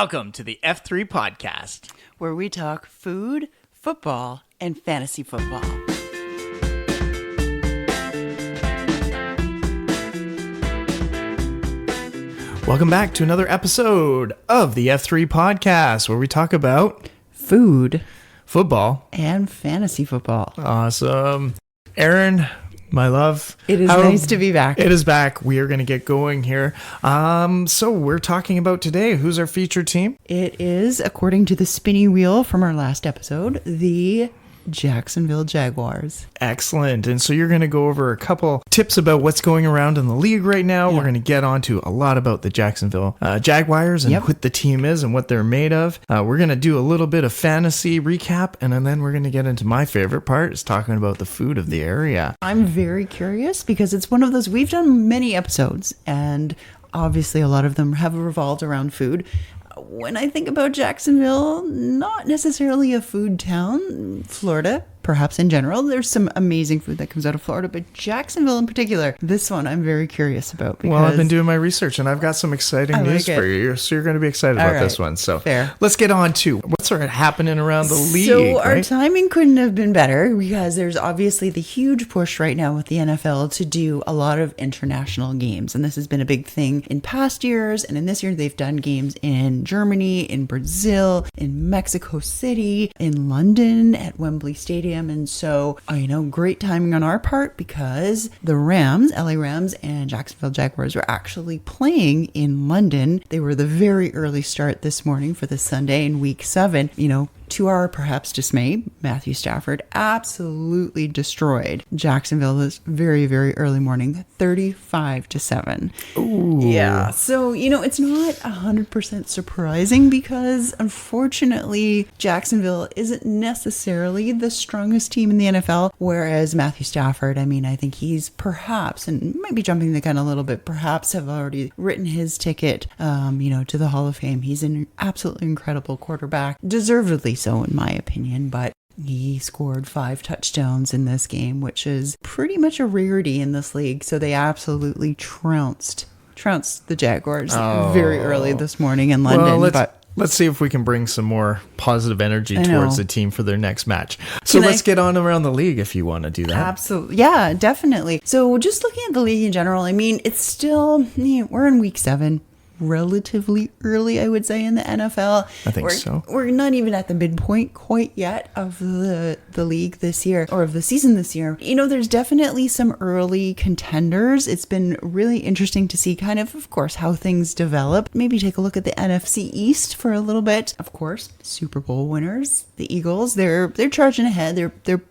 Welcome to the F3 Podcast, where we talk food, football, and fantasy football. Welcome back to another episode of the F3 Podcast, where we talk about food, football, and fantasy football. Awesome. Aaron, my love. It is nice to be back. It is back. We are going to get going here. So we're talking about today. Who's our featured team? It is, according to the spinny wheel from our last episode, the Jacksonville Jaguars. Excellent. And so you're going to go over a couple tips about what's going around in the league right now. Yeah. We're going to get onto a lot about the Jacksonville Jaguars and what the team is and what they're made of. We're going to do a little bit of fantasy recap, and then we're going to get into my favorite part, is talking about the food of the area. I'm very curious because it's one of those, we've done many episodes, and obviously a lot of them have revolved around food. When I think about Jacksonville, not necessarily a food town. Florida, perhaps in general, there's some amazing food that comes out of Florida, but Jacksonville in particular, this one I'm very curious about. Well, I've been doing my research and I've got some exciting news for you, so you're going to be excited about this one. So let's get on to what's sort of happening around the league. So our timing couldn't have been better because there's obviously the huge push right now with the NFL to do a lot of international games, and this has been a big thing in past years, and in this year they've done games in Germany, in Brazil, in Mexico City, in London at Wembley Stadium. And so, great timing on our part because the Rams, LA Rams and Jacksonville Jaguars were actually playing in London. They were the very early start this morning for the Sunday in week 7. To our perhaps dismay, Matthew Stafford absolutely destroyed Jacksonville this very, very early morning, 35-7. Ooh. Yeah. So, it's not 100% surprising because unfortunately, Jacksonville isn't necessarily the strongest team in the NFL, whereas Matthew Stafford, I think he's perhaps, and might be jumping the gun a little bit, perhaps have already written his ticket, to the Hall of Fame. He's an absolutely incredible quarterback, deservedly so in my opinion, but he scored 5 touchdowns in this game, which is pretty much a rarity in this league. So they absolutely trounced the Jaguars very early this morning in London. Well, let's see if we can bring some more positive energy towards the team for their next match. So let's get on around the league if you want to do that. Absolutely. Yeah, definitely. So just looking at the league in general, it's still, we're in week 7. Relatively early, I would say, in the NFL. I think so. We're not even at the midpoint quite yet of the league this year, or of the season this year. There's definitely some early contenders. It's been really interesting to see of course, how things develop. Maybe take a look at the NFC East for a little bit. Of course, Super Bowl winners, the Eagles, they're charging ahead. They're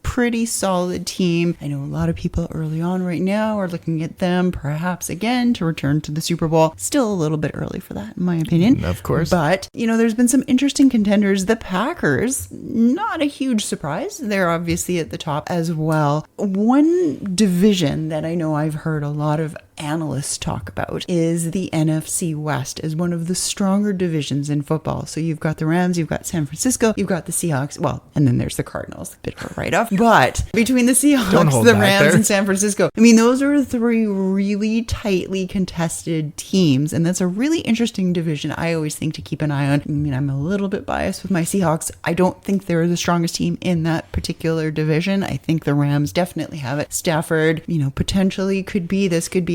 pretty solid team. I know a lot of people early on right now are looking at them perhaps again to return to the Super Bowl. Still a little bit early for that, in my opinion. Of course. But, there's been some interesting contenders. The Packers, not a huge surprise. They're obviously at the top as well. One division that I know I've heard a lot of analysts talk about is the NFC West as one of the stronger divisions in football. So you've got the Rams, you've got San Francisco, you've got the Seahawks, and then there's the Cardinals, a bit of a write-off. But between the Seahawks, the Rams, and San Francisco, those are 3 really tightly contested teams, and that's a really interesting division I always think to keep an eye on. I'm a little bit biased with my Seahawks. I don't think they're the strongest team in that particular division. I think the Rams definitely have it. Stafford, potentially could be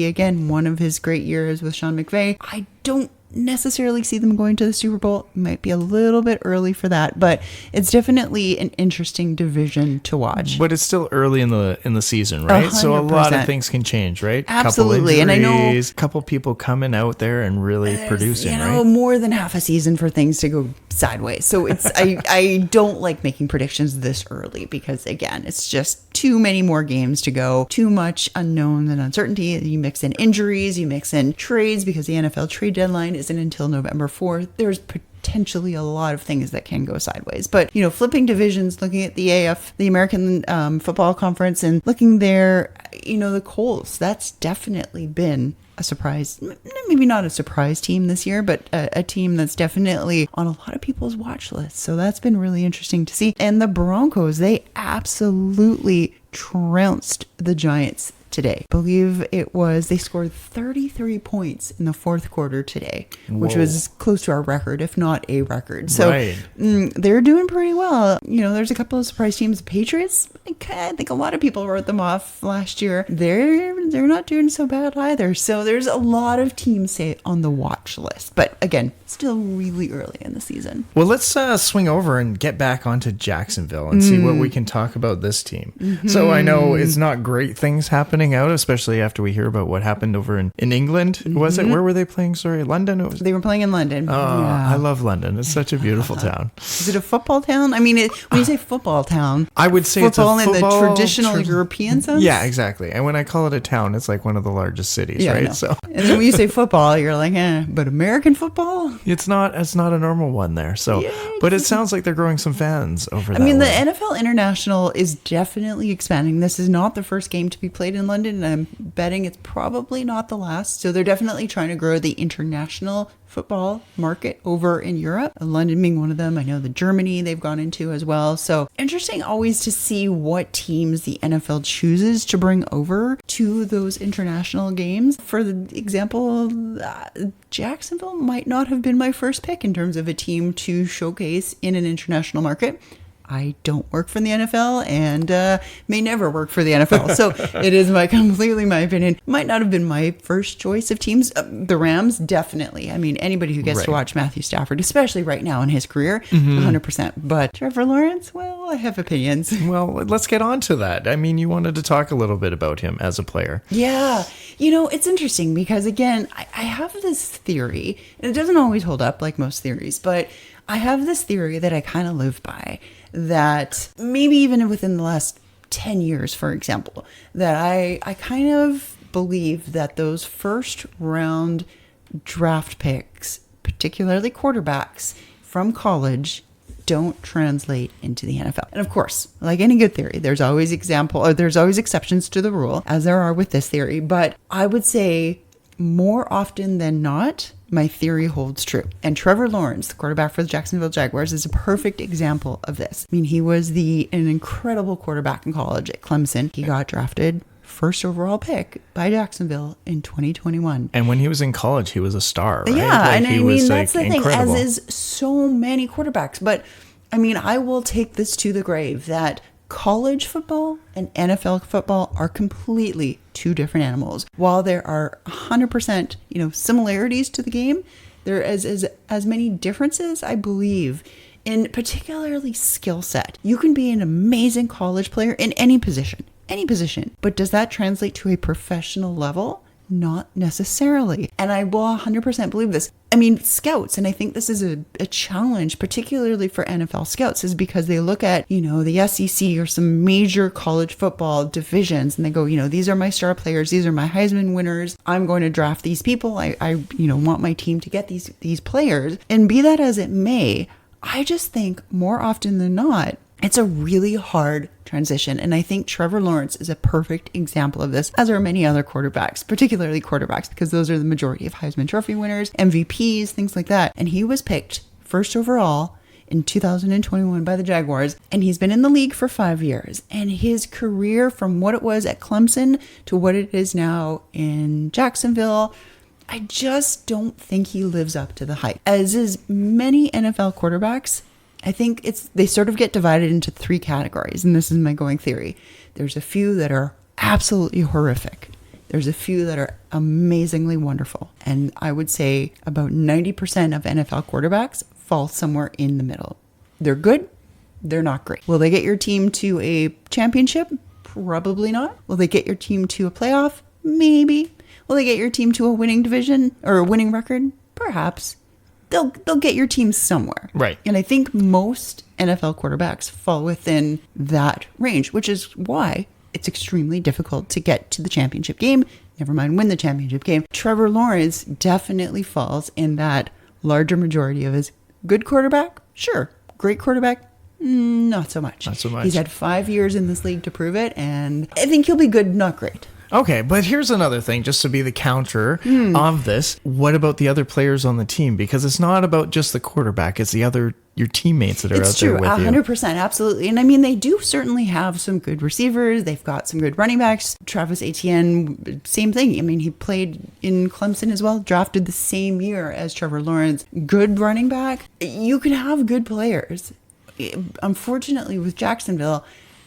again one of his great years with Sean McVay. I don't necessarily see them going to the Super Bowl. It might be a little bit early for that, but it's definitely an interesting division to watch. But it's still early in the season, right? 100%. So a lot of things can change, right? Absolutely. Couple injuries, and I know a couple people coming out there and really producing, right? More than half a season for things to go sideways. So it's I don't like making predictions this early because again, it's just too many more games to go, too much unknown and uncertainty. You mix in injuries, you mix in trades because the NFL trade deadline isn't until November 4th. There's potentially a lot of things that can go sideways. But, flipping divisions, looking at the AF, the American Football Conference, and looking there, the Colts, that's definitely been a surprise, maybe not a surprise team this year, but a team that's definitely on a lot of people's watch lists. So that's been really interesting to see. And the Broncos, they absolutely trounced the Giants today. I believe they scored 33 points in the fourth quarter today, which was close to our record, if not a record. So they're doing pretty well. There's a couple of surprise teams. The Patriots, I think a lot of people wrote them off last year. They're not doing so bad either. So there's a lot of teams, say, on the watch list. But again, still really early in the season. Well, let's swing over and get back onto Jacksonville and see what we can talk about this team. So I know it's not great things happening out, especially after we hear about what happened over in England. Was it? Where were they playing? Sorry, London? They were playing in London. Oh, yeah. I love London. It's such a beautiful town. Is it a football town? I mean, when you say football town, I would say football it's a football in the traditional European sense? Yeah, exactly. And when I call it a town, it's like one of the largest cities, right? So, and then when you say football, you're like, but American football? It's not a normal one there. So, but it sounds like they're growing some fans over there. I mean, the NFL International is definitely expanding. This is not the first game to be played in London, and I'm betting it's probably not the last. So they're definitely trying to grow the international football market over in Europe, London being one of them. I know the Germany they've gone into as well. So interesting always to see what teams the NFL chooses to bring over to those international games. For the example, Jacksonville might not have been my first pick in terms of a team to showcase in an international market. I don't work for the NFL and may never work for the NFL. So it is completely my opinion. Might not have been my first choice of teams. The Rams, definitely. I mean, anybody who gets to watch Matthew Stafford, especially right now in his career, 100%. But Trevor Lawrence, well, I have opinions. Well, let's get on to that. I mean, you wanted to talk a little bit about him as a player. Yeah. It's interesting because, again, I have this theory, and it doesn't always hold up like most theories, but I have this theory that I kind of live by, that maybe even within the last 10 years, for example, that I kind of believe that those first round draft picks, particularly quarterbacks from college, don't translate into the NFL. And of course, like any good theory, there's always exceptions to the rule, as there are with this theory. But I would say more often than not, my theory holds true. And Trevor Lawrence, the quarterback for the Jacksonville Jaguars, is a perfect example of this. I mean, he was an incredible quarterback in college at Clemson. He got drafted first overall pick by Jacksonville in 2021. And when he was in college, he was a star, right? Yeah, and I mean, that's the thing, as is so many quarterbacks. But I mean, I will take this to the grave that college football and NFL football are completely two different animals. While there are 100%, similarities to the game, there is as many differences, I believe, in particularly skill set. You can be an amazing college player in any position, but does that translate to a professional level? Not necessarily. And I will 100% believe this. I mean, scouts, and I think this is a challenge, particularly for NFL scouts, is because they look at, the SEC or some major college football divisions, and they go, these are my star players, these are my Heisman winners, I'm going to draft these people, I want my team to get these players. And be that as it may, I just think more often than not, it's a really hard transition. And I think Trevor Lawrence is a perfect example of this, as are many other quarterbacks, particularly quarterbacks, because those are the majority of Heisman Trophy winners, MVPs, things like that. And he was picked first overall in 2021 by the Jaguars, and he's been in the league for 5 years. And his career, from what it was at Clemson to what it is now in Jacksonville, I just don't think he lives up to the hype. As is many NFL quarterbacks, I think they sort of get divided into three categories, and this is my going theory. There's a few that are absolutely horrific. There's a few that are amazingly wonderful. And I would say about 90% of NFL quarterbacks fall somewhere in the middle. They're good. They're not great. Will they get your team to a championship? Probably not. Will they get your team to a playoff? Maybe. Will they get your team to a winning division or a winning record? Perhaps. They'll get your team somewhere. Right. And I think most NFL quarterbacks fall within that range, which is why it's extremely difficult to get to the championship game, never mind win the championship game. Trevor Lawrence definitely falls in that larger majority of his good quarterback. Sure. Great quarterback. Not so much. Not so much. He's had 5 years in this league to prove it, and I think he'll be good, not great. Okay, but here's another thing, just to be the counter of this. What about the other players on the team? Because it's not about just the quarterback; it's your teammates that are out there with you. It's true, 100%, absolutely. And I mean, they do certainly have some good receivers. They've got some good running backs. Travis Etienne, same thing. I mean, he played in Clemson as well, drafted the same year as Trevor Lawrence. Good running back. You can have good players. Unfortunately, with Jacksonville,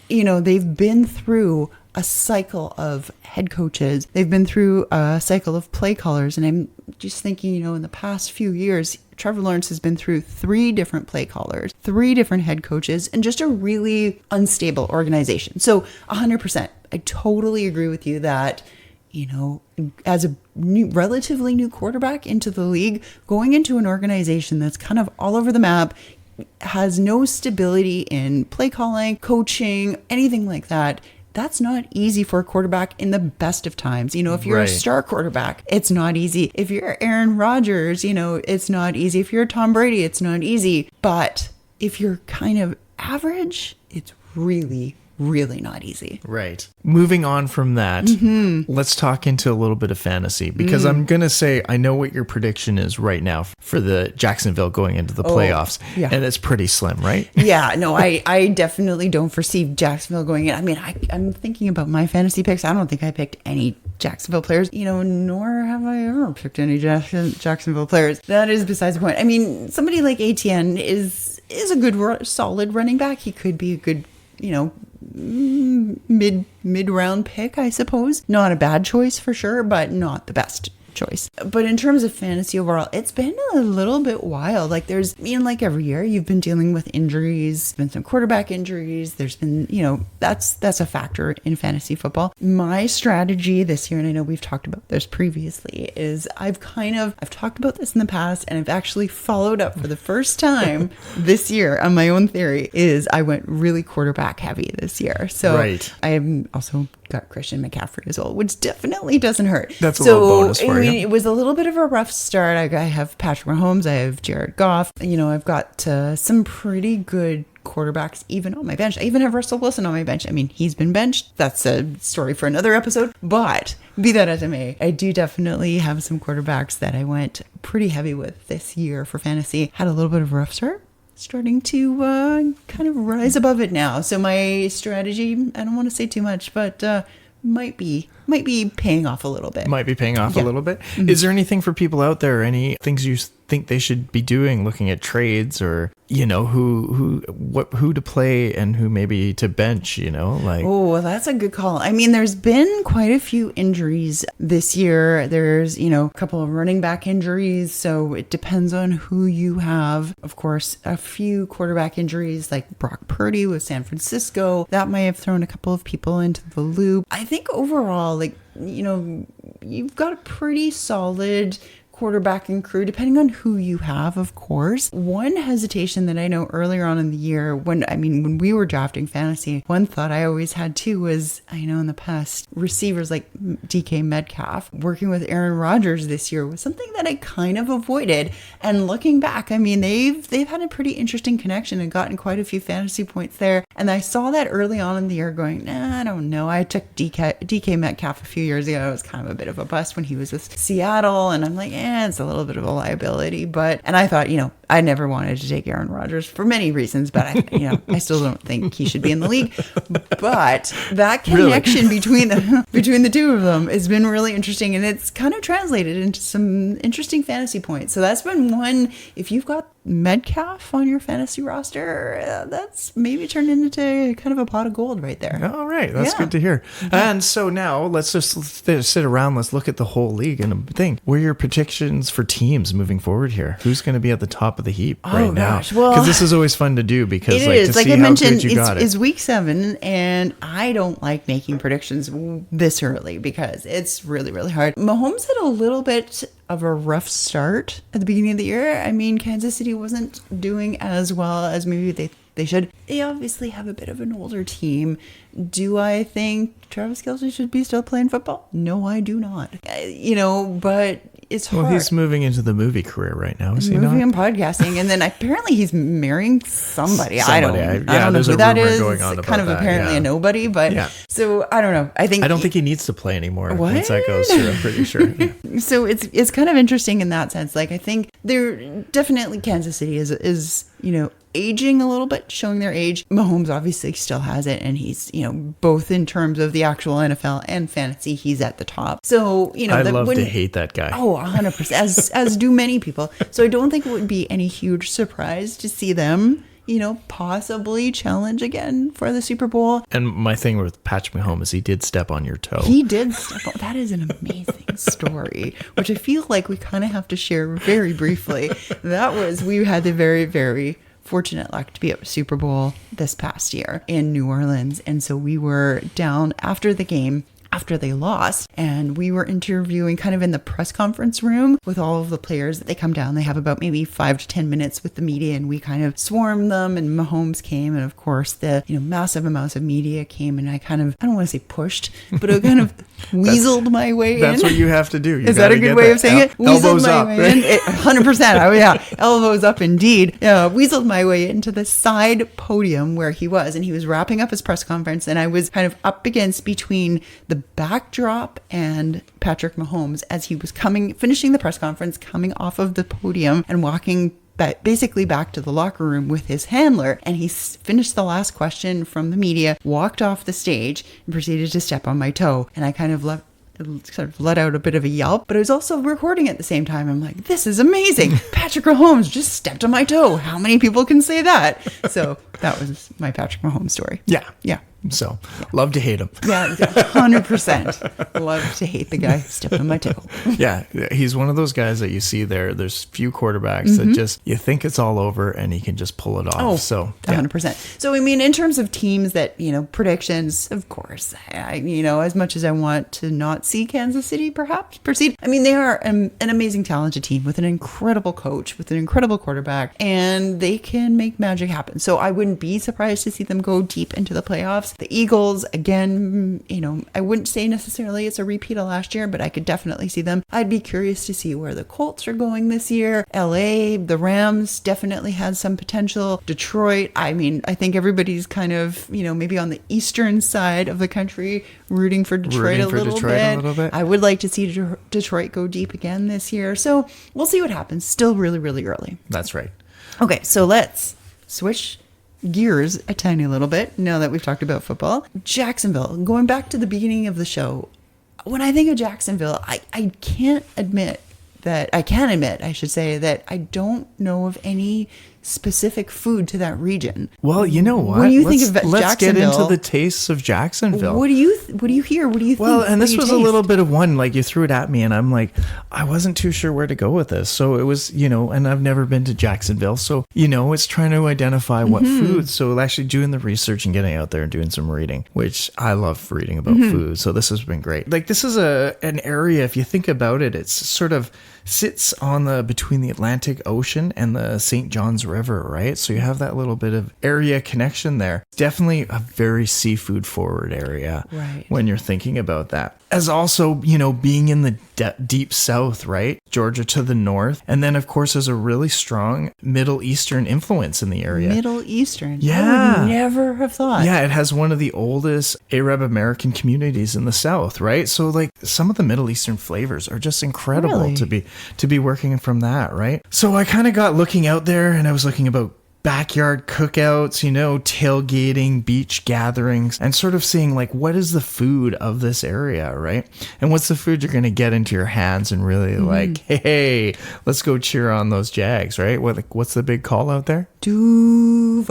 they've been through a cycle of head coaches. They've been through a cycle of play callers. And I'm just thinking, in the past few years, Trevor Lawrence has been through 3 different play callers, 3 different head coaches, and just a really unstable organization. So 100%, I totally agree with you that, as a relatively new quarterback into the league, going into an organization that's kind of all over the map, has no stability in play calling, coaching, anything like that. That's not easy for a quarterback in the best of times. If you're a star quarterback, it's not easy. If you're Aaron Rodgers, it's not easy. If you're Tom Brady, it's not easy. But if you're kind of average, it's really, really not easy. Right. Moving on from that, let's talk into a little bit of fantasy, because I'm going to say I know what your prediction is right now for the Jacksonville going into the playoffs. Yeah. And it's pretty slim, right? Yeah, no, I definitely don't foresee Jacksonville going in. I mean, I'm thinking about my fantasy picks. I don't think I picked any Jacksonville players, nor have I ever picked any Jacksonville players. That is besides the point. I mean, somebody like Etienne is a good, solid running back. He could be a good, mid-round pick, I suppose. Not a bad choice for sure, but not the best choice. But in terms of fantasy overall, it's been a little bit wild. Like like every year, you've been dealing with injuries, been some quarterback injuries. There's been, that's a factor in fantasy football. My strategy this year, and I know we've talked about this previously, is I've talked about this in the past, and I've actually followed up for the first time this year on my own theory, is I went really quarterback heavy this year. So I am also got Christian McCaffrey as well, which definitely doesn't hurt. That's a little bonus for you. It was a little bit of a rough start. I have Patrick Mahomes. I have Jared Goff. I've got some pretty good quarterbacks even on my bench. I even have Russell Wilson on my bench. I mean, he's been benched. That's a story for another episode. But be that as it may, I do definitely have some quarterbacks that I went pretty heavy with this year for fantasy. Had a little bit of a rough start. Starting to kind of rise above it now. So my strategy, I don't want to say too much, but might be paying off a little bit. Might be paying off a little bit. Mm-hmm. Is there anything for people out there, any things you think they should be doing, looking at trades, or who to play and who maybe to bench, Oh, that's a good call. I mean, there's been quite a few injuries this year. There's, a couple of running back injuries, so it depends on who you have. Of course, a few quarterback injuries like Brock Purdy with San Francisco. That might have thrown a couple of people into the loop. I think overall, you've got a pretty solid quarterbacking crew, depending on who you have, of course. One hesitation that I know earlier on in the year, when we were drafting fantasy, one thought I always had too was, I know in the past, receivers like DK Metcalf, working with Aaron Rodgers this year was something that I kind of avoided. And looking back, I mean, they've had a pretty interesting connection and gotten quite a few fantasy points there. And I saw that early on in the year going, I don't know. I took DK Metcalf a few years ago. It was kind of a bit of a bust when he was with Seattle. And I'm like, it's a little bit of a liability. And I thought, I never wanted to take Aaron Rodgers for many reasons, but I still don't think he should be in the league. But that connection between the two of them has been really interesting, and it's kind of translated into some interesting fantasy points. So that's been one. If you've got Metcalf on your fantasy roster, that's maybe turned into kind of a pot of gold right there. All right. That's good to hear. And so now let's just sit around. Let's look at the whole league and think, what are your predictions for teams moving forward here? Who's going to be at the top of the heap right now? Well, because this is always fun to do, because it is. To like see I mentioned, it's week 7, and I don't like making predictions this early because it's really, really hard. Mahomes had a little bit of a rough start at the beginning of the year. I mean, Kansas City wasn't doing as well as maybe they should. They obviously have a bit of an older team. Do I think Travis Kelce should be still playing football? No, I do not. But it's hard. Well, he's moving into the movie career right now, is he Movie not? and podcasting, and then apparently he's marrying somebody. I don't know there's who a that rumor is. going on It's about kind of that, apparently a nobody, but so I don't know. I don't think he needs to play anymore. What? Once that goes through, I'm pretty sure. Yeah. So it's kind of interesting in that sense. Like I think they're definitely Kansas City is aging a little bit, showing their age. Mahomes obviously still has it, and he's both in terms of the actual NFL and fantasy, he's at the top. So I love to hate that guy. Oh, 100%, as do many people. So I don't think it would be any huge surprise to see them possibly challenge again for the Super Bowl. And my thing with Patrick Mahomes is he did step on your toe. He did step on. That is an amazing story, which I feel like we kind of have to share very briefly. We had the very, very fortunate luck to be at Super Bowl this past year in New Orleans. And so we were down after the game, after they lost, and we were interviewing kind of in the press conference room with all of the players that they come down. They have about maybe 5 to 10 minutes with the media, and we kind of swarmed them, and Mahomes came, and of course the massive amounts of media came, and I don't want to say pushed, but I kind of weaseled my way in. That's what you have to do. Is that a good way of saying it? Elbows up. Way in. 100%. Oh yeah, elbows up indeed. Weaseled my way into the side podium where he was, and he was wrapping up his press conference, and I was kind of up against between the backdrop and Patrick Mahomes as he was finishing the press conference, coming off of the podium and walking basically back to the locker room with his handler. And he finished the last question from the media, walked off the stage, and proceeded to step on my toe. And I kind of let out a bit of a yelp, but I was also recording at the same time. I'm like, this is amazing. Patrick Mahomes just stepped on my toe. How many people can say that? So that was my Patrick Mahomes story. Yeah. Yeah. So, love to hate him. Yeah, 100%. Love to hate the guy who stepped on my toe. Yeah, he's one of those guys that you see there. There's few quarterbacks that just, you think it's all over and he can just pull it off. Oh, so 100%. So, I mean, in terms of teams that, predictions, of course, as much as I want to not see Kansas City perhaps proceed, I mean, they are an amazing, talented team with an incredible coach, with an incredible quarterback, and they can make magic happen. So, I wouldn't be surprised to see them go deep into the playoffs. The Eagles, again, I wouldn't say necessarily it's a repeat of last year, but I could definitely see them. I'd be curious to see where the Colts are going this year. LA, the Rams definitely had some potential. Detroit, I mean, I think everybody's kind of, maybe on the eastern side of the country rooting for Detroit a little bit. I would like to see Detroit go deep again this year. So we'll see what happens. Still really, really early. That's right. Okay, so let's switch gears a tiny little bit now that we've talked about football. Jacksonville, going back to the beginning of the show, when I think of Jacksonville, I can admit, I should say, that I don't know of any specific food to that region. Well, you know what? When you think of Jacksonville, let's get into the tastes of Jacksonville. What do you hear? What do you think? Well, and this was a little bit of one, like you threw it at me and I'm like, I wasn't too sure where to go with this. So it was, and I've never been to Jacksonville. So, it's trying to identify what food. So actually doing the research and getting out there and doing some reading, which I love reading about food. So this has been great. Like this is an area, if you think about it, it's sort of sits on between the Atlantic Ocean and the St. John's River, right? So you have that little bit of area connection there. Definitely a very seafood forward area, right, when you're thinking about that. As also, being in the deep south, right? Georgia to the north. And then, of course, there's a really strong Middle Eastern influence in the area. Middle Eastern? Yeah. I would never have thought. Yeah, it has one of the oldest Arab American communities in the south, right? So, like, some of the Middle Eastern flavors are just incredible to be working from that, right? So I kind of got looking out there and I was looking about backyard cookouts, tailgating, beach gatherings, and sort of seeing like what is the food of this area, right? And what's the food you're going to get into your hands and really like, hey, let's go cheer on those Jags, right? What's the big call out there? Duval.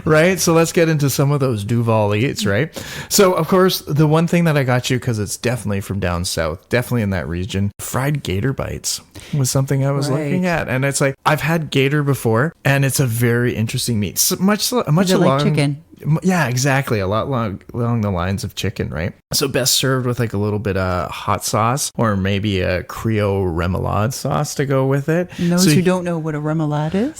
Right? So let's get into some of those Duval eats, right? So, of course, the one thing that I got you, because it's definitely from down south, definitely in that region, fried gator bites was something I was looking at. And it's like, I've had gator before, and it's a very interesting meat. So much like chicken. Yeah, exactly. A lot along the lines of chicken, right? So best served with like a little bit of hot sauce or maybe a Creole remoulade sauce to go with it. And those who don't know what a remoulade is?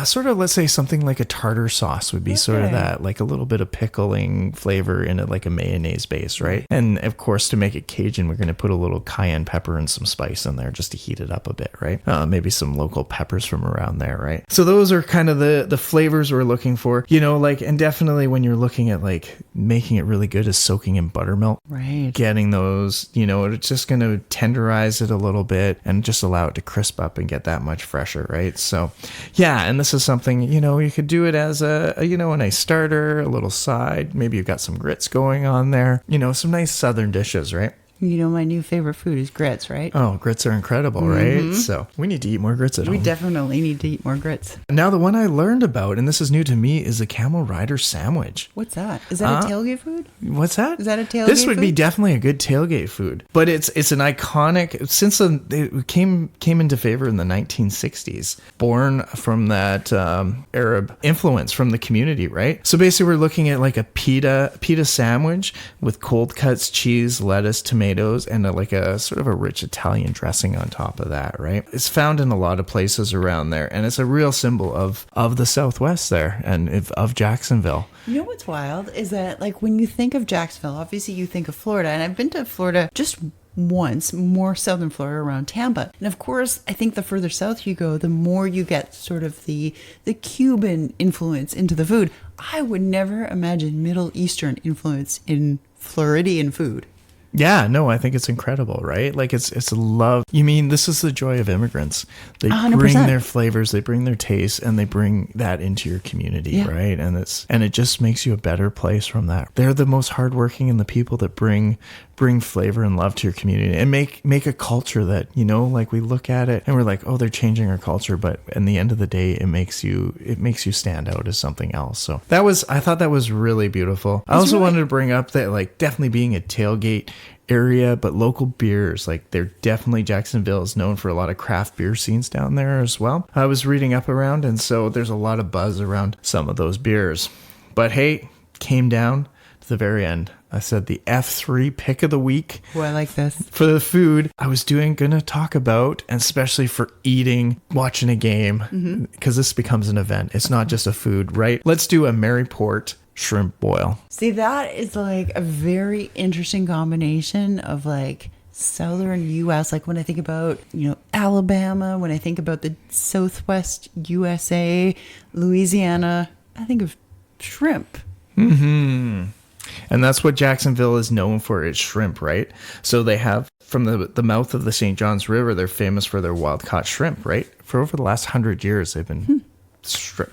Sort of, let's say something like a tartar sauce would be sort of that, like a little bit of pickling flavor in it, like a mayonnaise base, right? And of course, to make it Cajun, we're going to put a little cayenne pepper and some spice in there just to heat it up a bit, right? Maybe some local peppers from around there, right? So those are kind of the flavors we're looking for, like, and definitely when you're looking at like making it really good is soaking in buttermilk. Right. Getting those, it's just going to tenderize it a little bit and just allow it to crisp up and get that much fresher, right? So, yeah, and this is something, you could do it as a nice starter, a little side. Maybe you've got some grits going on there, some nice southern dishes, right? My new favorite food is grits, right? Oh, grits are incredible, right? So we need to eat more grits at home. We definitely need to eat more grits. Now, the one I learned about, and this is new to me, is the Camel Rider sandwich. What's that? Is that a tailgate food? What's that? Is that a tailgate food? This would be definitely a good tailgate food. But it's an iconic, since it came into favor in the 1960s, born from that Arab influence from the community, right? So basically we're looking at like a pita sandwich with cold cuts, cheese, lettuce, tomatoes, and a sort of a rich Italian dressing on top of that, right? It's found in a lot of places around there, and it's a real symbol of the Southwest there and of Jacksonville. You know what's wild is that, like, when you think of Jacksonville, obviously you think of Florida, and I've been to Florida just once, more southern Florida, around Tampa. And of course, I think the further south you go, the more you get sort of the Cuban influence into the food. I would never imagine Middle Eastern influence in Floridian food. Yeah, no, I think it's incredible, right? Like it's love. You mean, this is the joy of immigrants. They 100%. Bring their flavors, they bring their taste, and they bring that into your community, right? And it just makes you a better place from that. They're the most hardworking and the people that bring flavor and love to your community and make a culture that, like we look at it and we're like, oh, they're changing our culture, but in the end of the day, it makes you stand out as something else. So I thought that was really beautiful. I also wanted to bring up that, like, definitely being a tailgate area, but local beers, like, they're definitely, Jacksonville is known for a lot of craft beer scenes down there as well. I was reading up around, and so there's a lot of buzz around some of those beers. But hey, came down to the very end. I said the F3 pick of the week. Oh, I like this. For the food I was gonna talk about, and especially for eating, watching a game, because this becomes an event. It's not just a food, right? Let's do a Mayport shrimp boil. See, that is like a very interesting combination of like southern U.S. Like when I think about, Alabama, when I think about the Southwest USA, Louisiana, I think of shrimp. Mm-hmm. And that's what Jacksonville is known for, is shrimp, right? So they have, from the mouth of the St. Johns River, they're famous for their wild-caught shrimp, right? For over the last 100 years, they've been...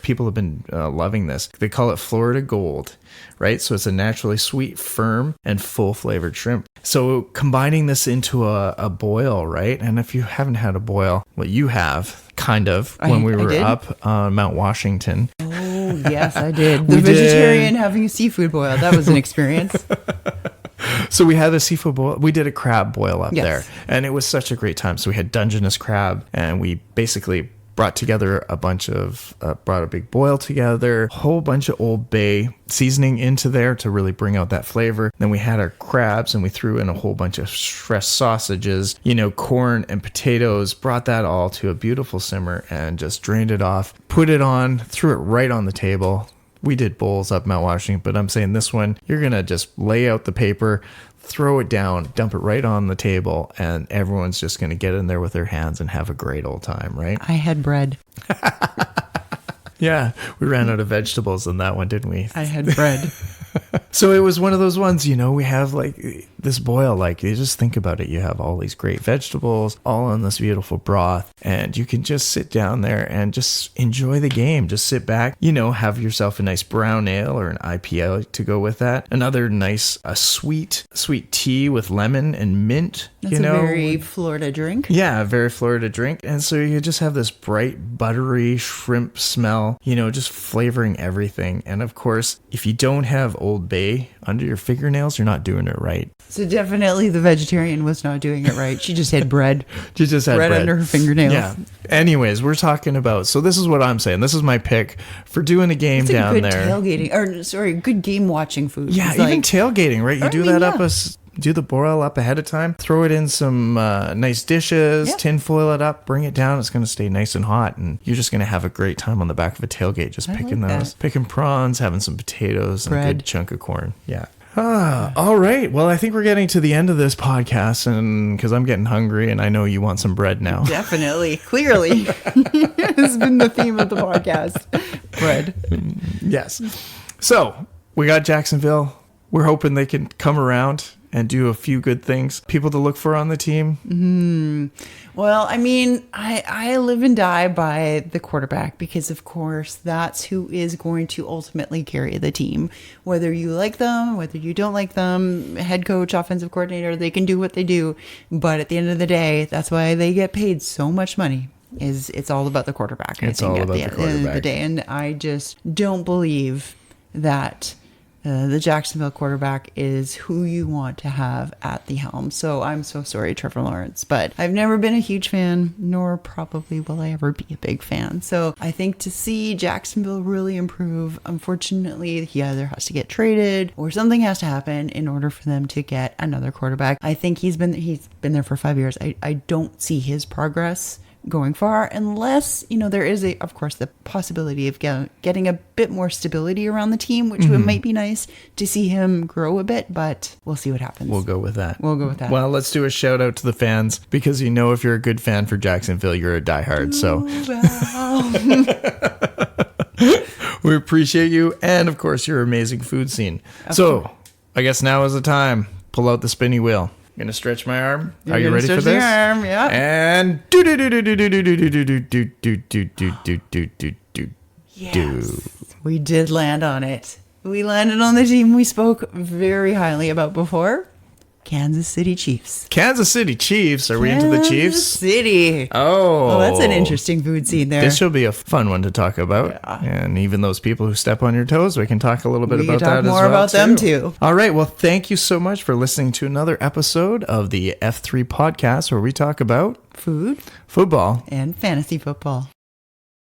people have been loving this. They call it Florida Gold, right? So it's a naturally sweet, firm, and full-flavored shrimp. So combining this into a boil, right? And if you haven't had a boil, well, you have, kind of, when we were up on Mount Washington. Oh, yes, I did. The vegetarian having a seafood boil. That was an experience. So we had a seafood boil. We did a crab boil up there, and it was such a great time. So we had Dungeness crab, and we basically brought together brought a big boil together, a whole bunch of Old Bay seasoning into there to really bring out that flavor. Then we had our crabs, and we threw in a whole bunch of fresh sausages, corn and potatoes, brought that all to a beautiful simmer and just drained it off, put it on, threw it right on the table. We did bowls up Mount Washington, but I'm saying this one, you're going to just lay out the paper, throw it down, dump it right on the table, and everyone's just going to get in there with their hands and have a great old time, right? I had bread. Yeah, we ran out of vegetables in that one, didn't we? I had bread. So it was one of those ones, we have like this boil, like you just think about it. You have all these great vegetables all in this beautiful broth, and you can just sit down there and just enjoy the game. Just sit back, have yourself a nice brown ale or an IPA to go with that. Another nice, sweet tea with lemon and mint. That's a very Florida drink. Yeah, a very Florida drink. And so you just have this bright, buttery shrimp smell, just flavoring everything. And of course, if you don't have Old Bay under your fingernails, you're not doing it right. So definitely the vegetarian was not doing it right. She just had bread. She just had bread under her fingernails. Yeah. Anyways, we're talking about, so this is what I'm saying. This is my pick for doing a game It's down good there. good game watching food. Yeah, It's even like, tailgating, right? You do that up do the boil up ahead of time, throw it in some nice dishes, tin foil it up, bring it down. It's going to stay nice and hot, and you're just going to have a great time on the back of a tailgate, just picking those, picking prawns, having some potatoes, and a good chunk of corn. Yeah. All right. Well, I think we're getting to the end of this podcast, and because I'm getting hungry, and I know you want some bread now. Definitely. Clearly. It's been the theme of the podcast. Bread. Yes. So we got Jacksonville. We're hoping they can come around and do a few good things. People to look for on the team. Well, I mean, I live and die by the quarterback because, of course, that's who is going to ultimately carry the team. Whether you like them, whether you don't like them, head coach, offensive coordinator, they can do what they do. But at the end of the day, that's why they get paid so much money. It's all about the quarterback. It's all about the quarterback. At the end of the day. And I just don't believe that the Jacksonville quarterback is who you want to have at the helm. So I'm so sorry, Trevor Lawrence, but I've never been a huge fan, nor probably will I ever be a big fan. So I think to see Jacksonville really improve, unfortunately, he either has to get traded or something has to happen in order for them to get another quarterback. I think he's been there for 5 years. I don't see his progress going far unless, there is of course the possibility of getting a bit more stability around the team, which might be nice to see him grow a bit, but we'll see what happens. We'll go with that. Well, let's do a shout out to the fans, because if you're a good fan for Jacksonville, you're a diehard. So we appreciate you, and of course your amazing food scene. So I guess now is the time. Pull out the spinny wheel. I'm going to stretch my arm. Are you ready for this? Your arm, yeah. And yes, we did land on it. We landed on the team we spoke very highly about before. Kansas City Chiefs. Kansas City Chiefs? Are we into the Chiefs? Kansas City. Oh. Well, that's an interesting food scene there. This will be a fun one to talk about. Yeah. And even those people who step on your toes, we can talk a little bit about that as well. We can talk more about them too. All right. Well, thank you so much for listening to another episode of the F3 podcast, where we talk about food, football, and fantasy football.